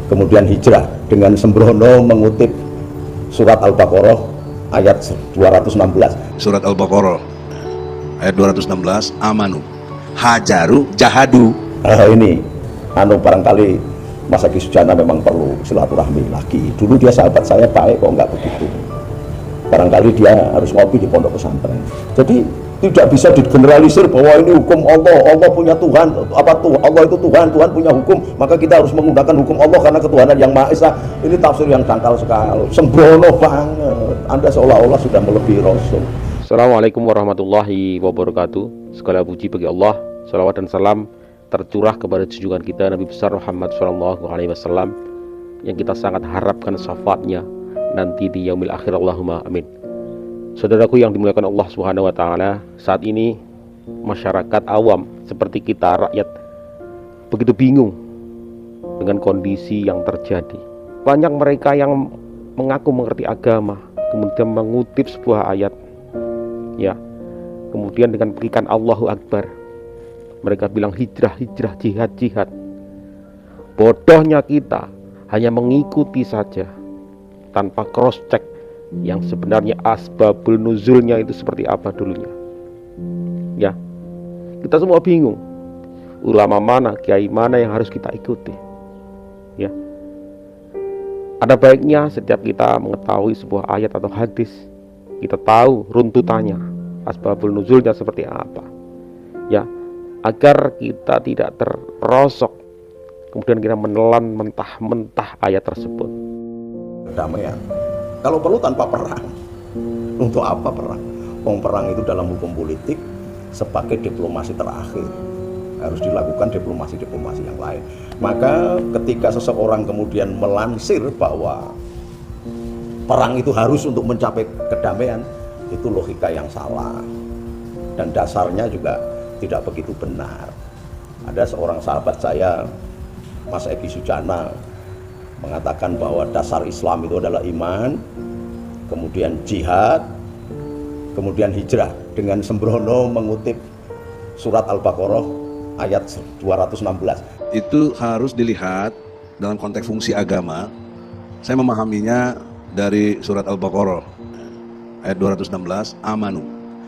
kemudian hijrah dengan sembrono mengutip surat Al-Baqarah ayat 216. Surat Al-Baqarah ayat 216, amanu, hajaru, jahadu. Ini barangkali Mas Egi Sujana memang perlu silaturahmi lagi. Dulu dia sahabat saya baik kok nggak begitu. Barangkali dia harus ngopi di pondok pesantren. Jadi tidak bisa digeneralisir bahwa ini hukum Allah, Allah punya Tuhan, Allah itu Tuhan, Tuhan punya hukum, maka kita harus menggunakan hukum Allah karena ketuhanan yang Maha Esa. Ini tafsir yang dangkal sekali, sembrono banget. Anda seolah-olah sudah melebihi Rasul. Assalamualaikum warahmatullahi wabarakatuh. Segala puji bagi Allah, salawat dan salam tercurah kepada junjungan kita Nabi besar Muhammad SAW yang kita sangat harapkan syafaatnya nanti di yaumil akhir. Allahumma amin. Saudaraku yang dimuliakan Allah Subhanahu wa taala, saat ini masyarakat awam seperti kita rakyat begitu bingung dengan kondisi yang terjadi. Banyak mereka yang mengaku mengerti agama, kemudian mengutip sebuah ayat, ya, kemudian dengan berikan Allahu Akbar, mereka bilang hijrah, hijrah, jihad, jihad. Bodohnya kita hanya mengikuti saja tanpa cross check yang sebenarnya asbabul nuzulnya itu seperti apa dulunya. Ya, kita semua bingung. Ulama mana, kiai mana yang harus kita ikuti? Ya, ada baiknya setiap kita mengetahui sebuah ayat atau hadis, kita tahu runtutannya, asbabul nuzulnya seperti apa. Ya, agar kita tidak terperosok kemudian kita menelan mentah-mentah ayat tersebut. Damaian, kalau perlu tanpa perang. Untuk apa perang? Perang itu dalam hukum politik sebagai diplomasi terakhir, harus dilakukan diplomasi yang lain. Maka ketika seseorang kemudian melansir bahwa perang itu harus untuk mencapai kedamaian, itu logika yang salah dan dasarnya juga tidak begitu benar. Ada seorang sahabat saya, Mas Egi Sujana, mengatakan bahwa dasar Islam itu adalah iman, kemudian jihad, kemudian hijrah, dengan sembrono mengutip surat Al-Baqarah ayat 216. Itu harus dilihat dalam konteks fungsi agama. Saya memahaminya dari surat Al-Baqarah ayat 216, amanu,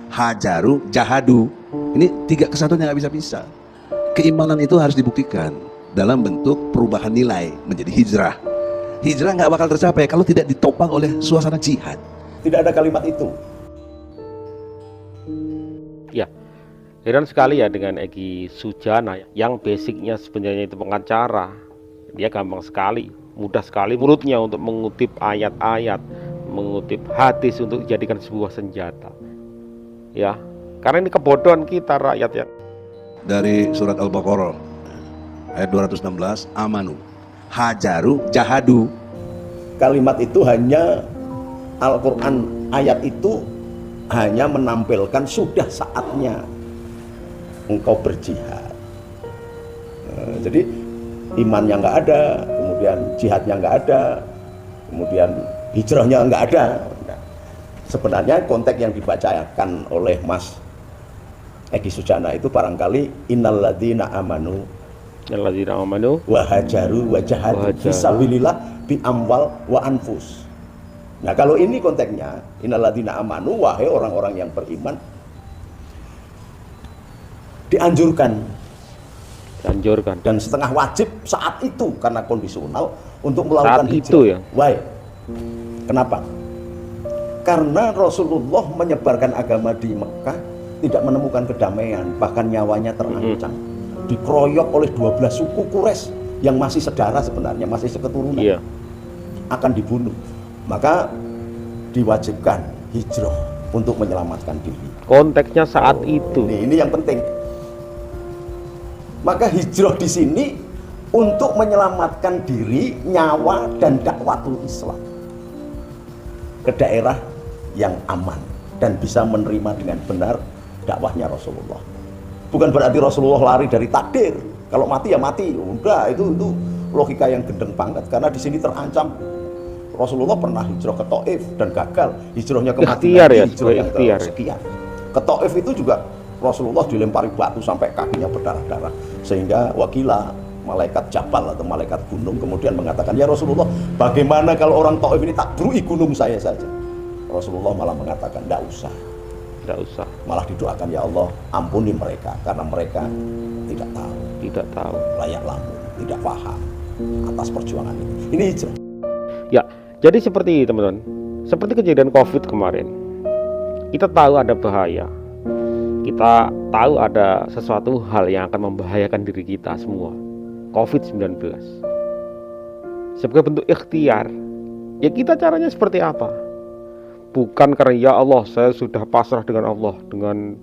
hajaru, jahadu. Ini tiga kesatuan yang nggak bisa-bisa. Keimanan itu harus dibuktikan dalam bentuk perubahan nilai menjadi hijrah. Hijrah nggak bakal tercapai kalau tidak ditopang oleh suasana jihad. Tidak ada kalimat itu. Ya, heran sekali ya dengan Egi Sujana yang basicnya sebenarnya itu pengacara. Dia gampang sekali, mudah sekali mulutnya untuk mengutip ayat-ayat, mengutip hadis untuk dijadikan sebuah senjata. Ya, karena ini kebodohan kita rakyat ya. Dari surat Al-Baqarah ayat 216, amanu, hajaru, jahadu. Kalimat itu hanya Al-Quran, ayat itu hanya menampilkan sudah saatnya engkau berjihad. Jadi imannya nggak ada, kemudian jihadnya nggak ada, kemudian hijrahnya nggak ada. Sebenarnya konteks yang dibacakan oleh Mas Egi Sujana itu barangkali innalladzina amanu wa hajaru wa jahadu fisabilillah bi amwal wa anfus. Nah, kalau ini konteksnya innalladzina amanu, wahai orang-orang yang beriman, dianjurkan dan setengah wajib saat itu karena kondisional untuk melakukan saat itu ya. Why? Kenapa? Karena Rasulullah menyebarkan agama di Mekah tidak menemukan kedamaian, bahkan nyawanya terancam. Dikeroyok oleh 12 suku Quraisy yang masih sedara sebenarnya, masih seketurunan. Iya. Akan dibunuh. Maka diwajibkan hijrah untuk menyelamatkan diri. Konteksnya saat itu. Ini yang penting. Maka hijrah di sini untuk menyelamatkan diri, nyawa dan dakwatul Islam ke daerah yang aman dan bisa menerima dengan benar dakwahnya Rasulullah. Bukan berarti Rasulullah lari dari takdir. Kalau mati ya mati. Udah, itu logika yang gendeng banget. Karena di sini terancam. Rasulullah pernah hijrah ke Taif dan gagal. Hijrahnya ke Madinah, ya, hijrah yang kesekian. Ke Taif itu juga Rasulullah dilempari batu sampai kakinya berdarah-darah. Sehingga wakila malaikat Jabal atau malaikat gunung, kemudian mengatakan, ya Rasulullah, bagaimana kalau orang Taif ini tabrui gunung saya saja? Rasulullah malah mengatakan, tidak usah. Tidak usah. Malah didoakan, ya Allah, ampuni mereka karena mereka tidak tahu. Tidak tahu. Layak lamun, tidak paham atas perjuangan ini. Ini hijrah. Ya, jadi seperti teman-teman, seperti kejadian COVID kemarin. Kita tahu ada bahaya. Kita tahu ada sesuatu hal yang akan membahayakan diri kita semua. COVID-19. Sebagai bentuk ikhtiar, ya kita caranya seperti apa? Bukan karena ya Allah saya sudah pasrah dengan Allah, dengan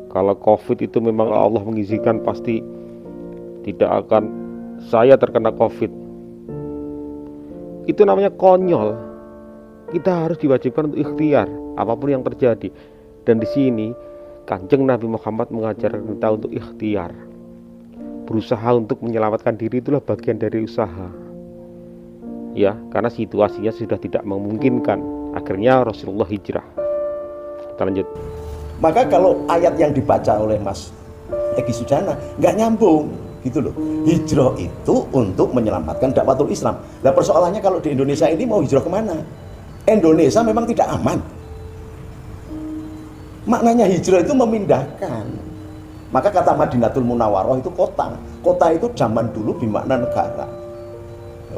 kalau COVID itu memang Allah mengizinkan pasti tidak akan saya terkena COVID. Itu namanya konyol. Kita harus diwajibkan untuk ikhtiar apapun yang terjadi. Dan di sini Kanjeng Nabi Muhammad mengajarkan kita untuk ikhtiar. Berusaha untuk menyelamatkan diri itulah bagian dari usaha. Ya, karena situasinya sudah tidak memungkinkan. Akhirnya Rasulullah hijrah. Kita lanjut. Maka kalau ayat yang dibaca oleh Mas Egi Sujana nggak nyambung gitu loh. Hijrah itu untuk menyelamatkan dakwatul Islam. Nah persoalannya kalau di Indonesia ini mau hijrah kemana? Indonesia memang tidak aman. Maknanya hijrah itu memindahkan. Maka kata Madinatul Munawwaroh itu kota. Kota itu zaman dulu bermakna negara.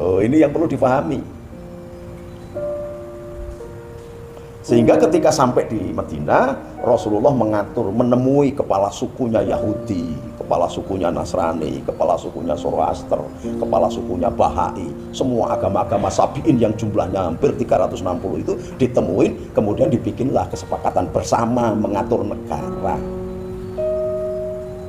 Oh, ini yang perlu dipahami. Sehingga ketika sampai di Madinah, Rasulullah mengatur, menemui kepala sukunya Yahudi, kepala sukunya Nasrani, kepala sukunya Zoroaster, kepala sukunya Bahai, semua agama-agama Sabi'in yang jumlahnya hampir 360 itu ditemuin, kemudian dibikinlah kesepakatan bersama mengatur negara.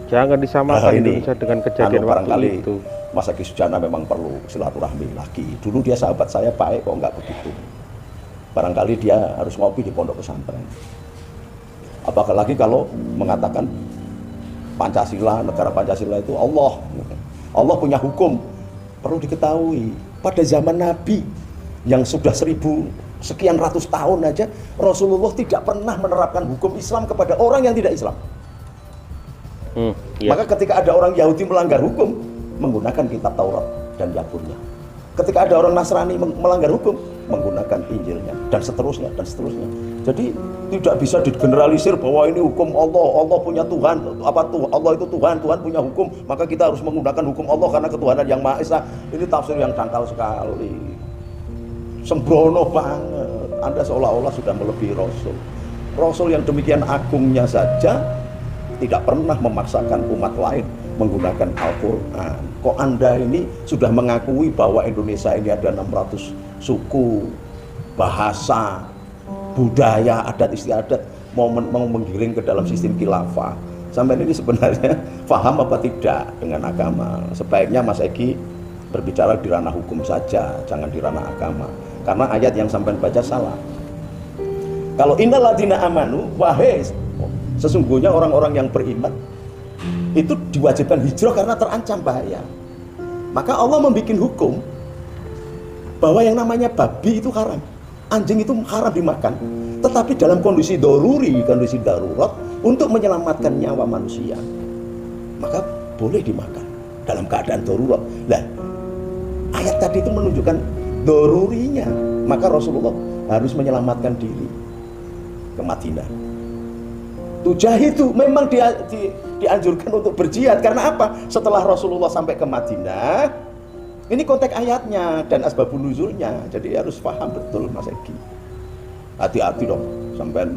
Jangan disamakan Indonesia dengan kejadian waktu itu. Mas Egi Sujana memang perlu silaturahmi lagi. Dulu dia sahabat saya baik kok, nggak begitu. Barangkali dia harus ngopi di pondok pesantren. Apalagi kalau mengatakan Pancasila, negara Pancasila itu Allah. Allah punya hukum. Perlu diketahui, pada zaman Nabi yang sudah 1000 sekian ratus tahun aja, Rasulullah tidak pernah menerapkan hukum Islam kepada orang yang tidak Islam. Iya. Maka ketika ada orang Yahudi melanggar hukum, menggunakan kitab Taurat dan Zaburnya. Ketika ada orang Nasrani melanggar hukum, menggunakan Injilnya, dan seterusnya, dan seterusnya. Jadi tidak bisa digeneralisir bahwa ini hukum Allah, Allah punya Tuhan, Allah itu Tuhan, Tuhan punya hukum, maka kita harus menggunakan hukum Allah karena ketuhanan yang Maha Esa. Ini tafsir yang dangkal sekali, sembrono banget. Anda seolah-olah sudah melebihi Rasul. Rasul yang demikian agungnya saja tidak pernah memaksakan umat lain menggunakan Al-Quran. Kok Anda ini sudah mengakui bahwa Indonesia ini ada 600 suku, bahasa, budaya, adat istiadat, mau menggiring ke dalam sistem khilafah. Sampai ini sebenarnya paham apa tidak dengan agama? Sebaiknya Mas Egi berbicara di ranah hukum saja, jangan di ranah agama. Karena ayat yang sampai baca salah. Kalau innal ladzina amanu, wahai sesungguhnya orang-orang yang beriman itu diwajibkan hijrah karena terancam bahaya. Maka Allah membuat hukum bahwa yang namanya babi itu haram, anjing itu haram dimakan, tetapi dalam kondisi daruri, kondisi darurat untuk menyelamatkan nyawa manusia, maka boleh dimakan dalam keadaan darurat. Nah, ayat tadi itu menunjukkan darurinya, maka Rasulullah harus menyelamatkan diri ke Madinah. Tujah itu memang dianjurkan untuk berjihad. Karena apa? Setelah Rasulullah sampai ke Madinah, ini konteks ayatnya dan asbabun nuzulnya. Jadi harus paham betul Mas Egi. Hati-hati dong, sampai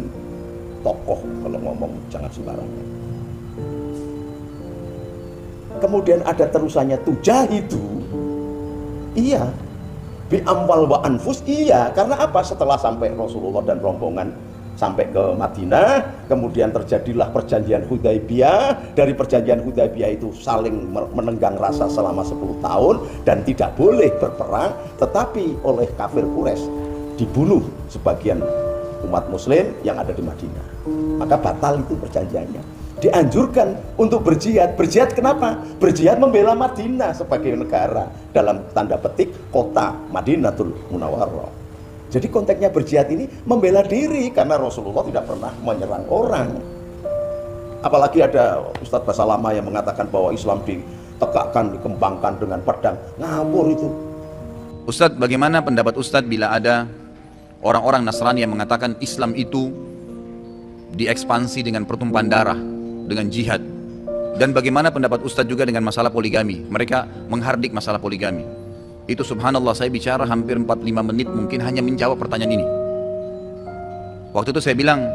tokoh kalau ngomong jangan sembarangan. Kemudian ada terusannya tujah itu. Iya. Bi amwal wa anfus, iya. Karena apa? Setelah sampai Rasulullah dan rombongan sampai ke Madinah, kemudian terjadilah perjanjian Hudaibiyah. Dari perjanjian Hudaibiyah itu saling menenggang rasa selama 10 tahun dan tidak boleh berperang, tetapi oleh kafir Quraisy dibunuh sebagian umat muslim yang ada di Madinah. Maka batal itu perjanjiannya. Dianjurkan untuk berjihad. Berjihad kenapa? Berjihad membela Madinah sebagai negara, dalam tanda petik kota Madinatul Munawwaroh. Jadi konteksnya berjihad ini membela diri, karena Rasulullah tidak pernah menyerang orang. Apalagi ada Ustadz Basalama yang mengatakan bahwa Islam ditegakkan, dikembangkan dengan pedang. Ngawur itu. Ustadz, bagaimana pendapat Ustadz bila ada orang-orang Nasrani yang mengatakan Islam itu diekspansi dengan pertumpahan darah, dengan jihad? Dan bagaimana pendapat Ustadz juga dengan masalah poligami? Mereka menghardik masalah poligami. Itu subhanallah, saya bicara hampir 4-5 menit mungkin hanya menjawab pertanyaan ini. Waktu itu saya bilang,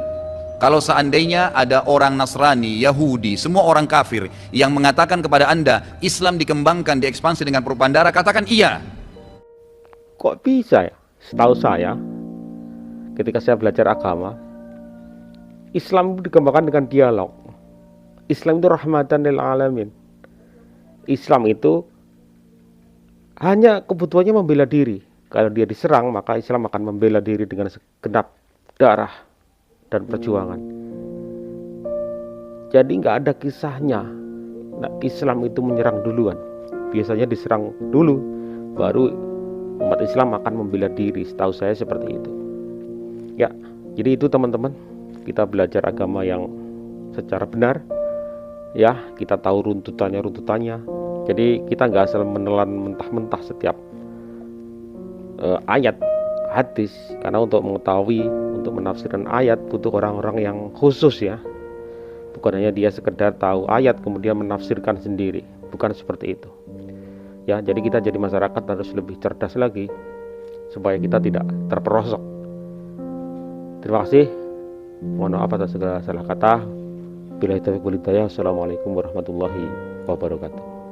kalau seandainya ada orang Nasrani, Yahudi, semua orang kafir yang mengatakan kepada Anda Islam dikembangkan, diekspansi dengan pertumpahan darah, katakan iya. Kok bisa ya? Setahu saya, ketika saya belajar agama, Islam dikembangkan dengan dialog. Islam itu rahmatan lil alamin. Islam itu hanya kebutuhannya membela diri. Kalau dia diserang, maka Islam akan membela diri dengan segenap darah dan perjuangan. Jadi nggak ada kisahnya Islam itu menyerang duluan. Biasanya diserang dulu, baru umat Islam akan membela diri. Setahu saya seperti itu. Ya, jadi itu teman-teman, kita belajar agama yang secara benar. Ya, kita tahu runtutannya. Jadi kita nggak asal menelan mentah-mentah setiap ayat hadis, karena untuk mengetahui, untuk menafsirkan ayat butuh orang-orang yang khusus ya. Bukan hanya dia sekedar tahu ayat kemudian menafsirkan sendiri, bukan seperti itu. Ya, jadi kita jadi masyarakat harus lebih cerdas lagi supaya kita tidak terperosok. Terima kasih. Mohon maaf atas segala salah kata. Billahi taufiq wal hidayah. Assalamualaikum warahmatullahi wabarakatuh.